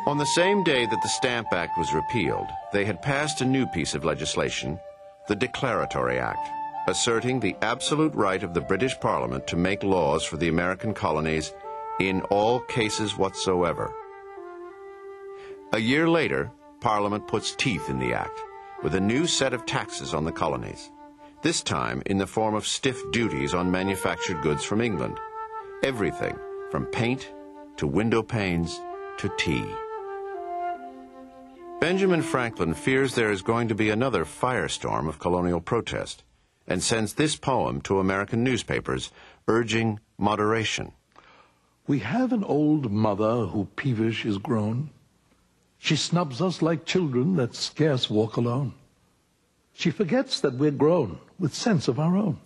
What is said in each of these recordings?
On the same day that the Stamp Act was repealed, they had passed a new piece of legislation, the Declaratory Act, asserting the absolute right of the British Parliament to make laws for the American colonies in all cases whatsoever. A year later, Parliament puts teeth in the act with a new set of taxes on the colonies, this time in the form of stiff duties on manufactured goods from England. Everything from paint to window panes to tea. Benjamin Franklin fears there is going to be another firestorm of colonial protest and sends this poem to American newspapers urging moderation. We have an old mother who peevish is grown. She snubs us like children that scarce walk alone. She forgets that we're grown with sense of our own.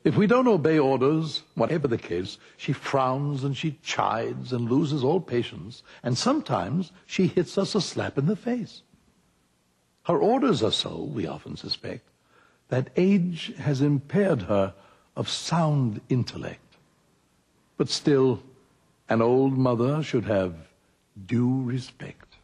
If we don't obey orders, whatever the case, she frowns and she chides and loses all patience, and sometimes she hits us a slap in the face. Her orders are so, we often suspect, that age has impaired her of sound intellect. But still, an old mother should have due respect.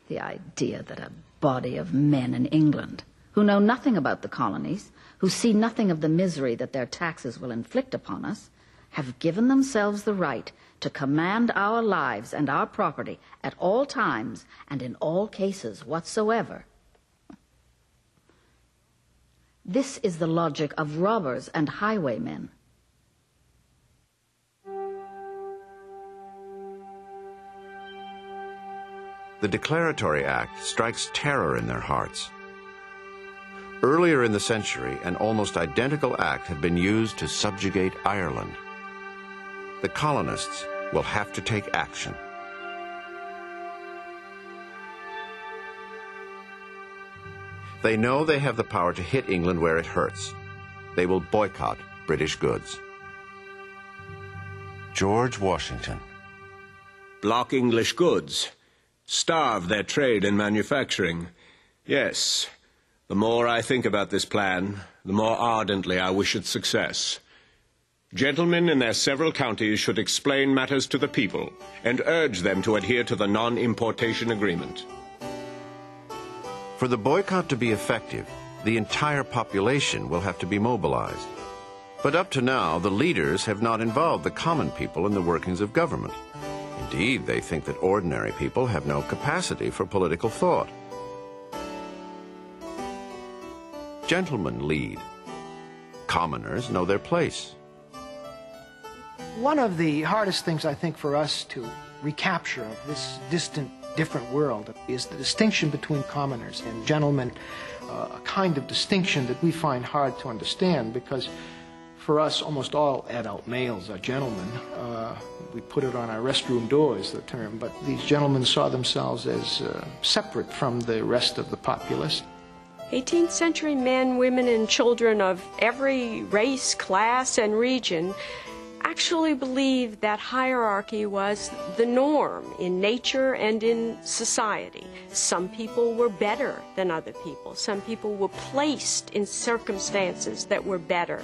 The idea that a body of men in England, who know nothing about the colonies, who see nothing of the misery that their taxes will inflict upon us, have given themselves the right to command our lives and our property at all times and in all cases whatsoever. This is the logic of robbers and highwaymen. The Declaratory Act strikes terror in their hearts. Earlier in the century, an almost identical act had been used to subjugate Ireland. The colonists will have to take action. They know they have the power to hit England where it hurts. They will boycott British goods. George Washington. Block English goods. Starve their trade and manufacturing. Yes. The more I think about this plan, the more ardently I wish its success. Gentlemen in their several counties should explain matters to the people and urge them to adhere to the non-importation agreement. For the boycott to be effective, the entire population will have to be mobilized. But up to now, the leaders have not involved the common people in the workings of government. Indeed, they think that ordinary people have no capacity for political thought. Gentlemen lead. Commoners know their place. One of the hardest things, I think, for us to recapture of this distant, different world is the distinction between commoners and gentlemen, a kind of distinction that we find hard to understand because for us, almost all adult males are gentlemen. We put it on our restroom doors, the term, but these gentlemen saw themselves as separate from the rest of the populace. 18th century men, women, and children of every race, class, and region actually believed that hierarchy was the norm in nature and in society. Some people were better than other people. Some people were placed in circumstances that were better.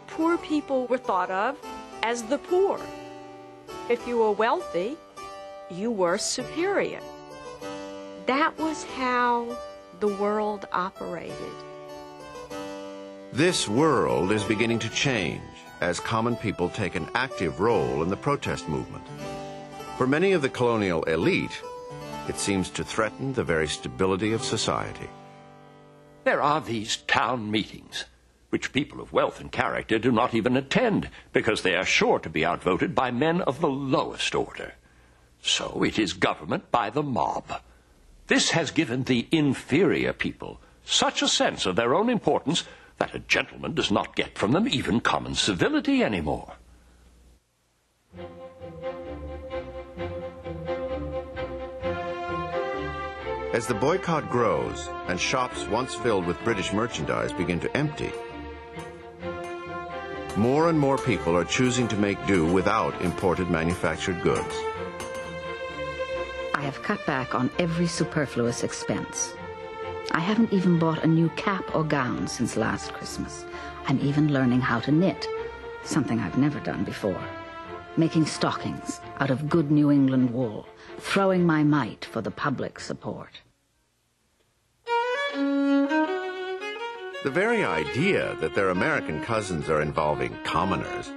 Poor people were thought of as the poor. If you were wealthy, you were superior. That was how the world operated. This world is beginning to change as common people take an active role in the protest movement. For many of the colonial elite, it seems to threaten the very stability of society. There are these town meetings, which people of wealth and character do not even attend, because they are sure to be outvoted by men of the lowest order. So it is government by the mob. This has given the inferior people such a sense of their own importance that a gentleman does not get from them even common civility anymore. As the boycott grows and shops once filled with British merchandise begin to empty, more and more people are choosing to make do without imported manufactured goods. I have cut back on every superfluous expense. I haven't even bought a new cap or gown since last Christmas. I'm even learning how to knit, something I've never done before. making stockings out of good New England wool, throwing my mite for the public support. The very idea that their American cousins are involving commoners,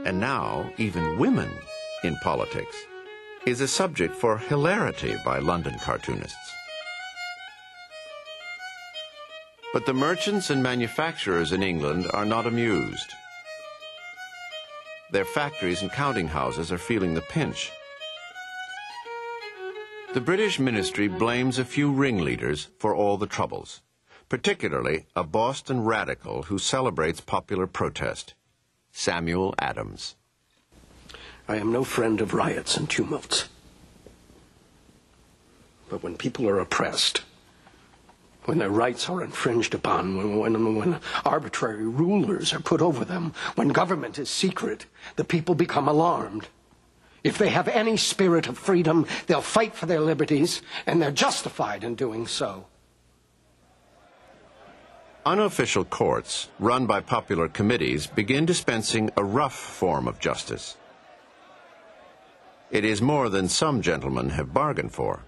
and now even women, in politics, is a subject for hilarity by London cartoonists. But the merchants and manufacturers in England are not amused. Their factories and counting houses are feeling the pinch. The British ministry blames a few ringleaders for all the troubles, particularly a Boston radical who celebrates popular protest, Samuel Adams. I am no friend of riots and tumults. But when people are oppressed, when their rights are infringed upon, when arbitrary rulers are put over them, when government is secret, the people become alarmed. If they have any spirit of freedom, they'll fight for their liberties, and they're justified in doing so. Unofficial courts, run by popular committees, begin dispensing a rough form of justice. It is more than some gentlemen have bargained for.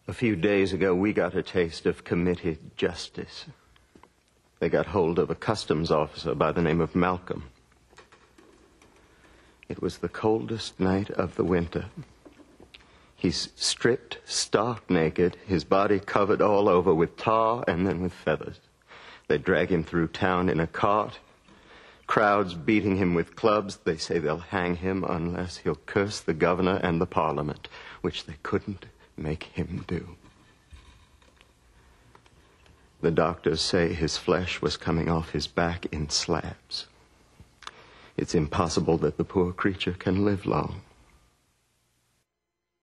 A few days ago, we got a taste of committee justice. They got hold of a customs officer by the name of Malcolm. It was the coldest night of the winter. He's stripped, stark naked, his body covered all over with tar and then with feathers. They drag him through town in a cart. Crowds beating him with clubs. They say they'll hang him unless he'll curse the governor and the parliament, which they couldn't make him do. The doctors say his flesh was coming off his back in slabs. It's impossible that the poor creature can live long.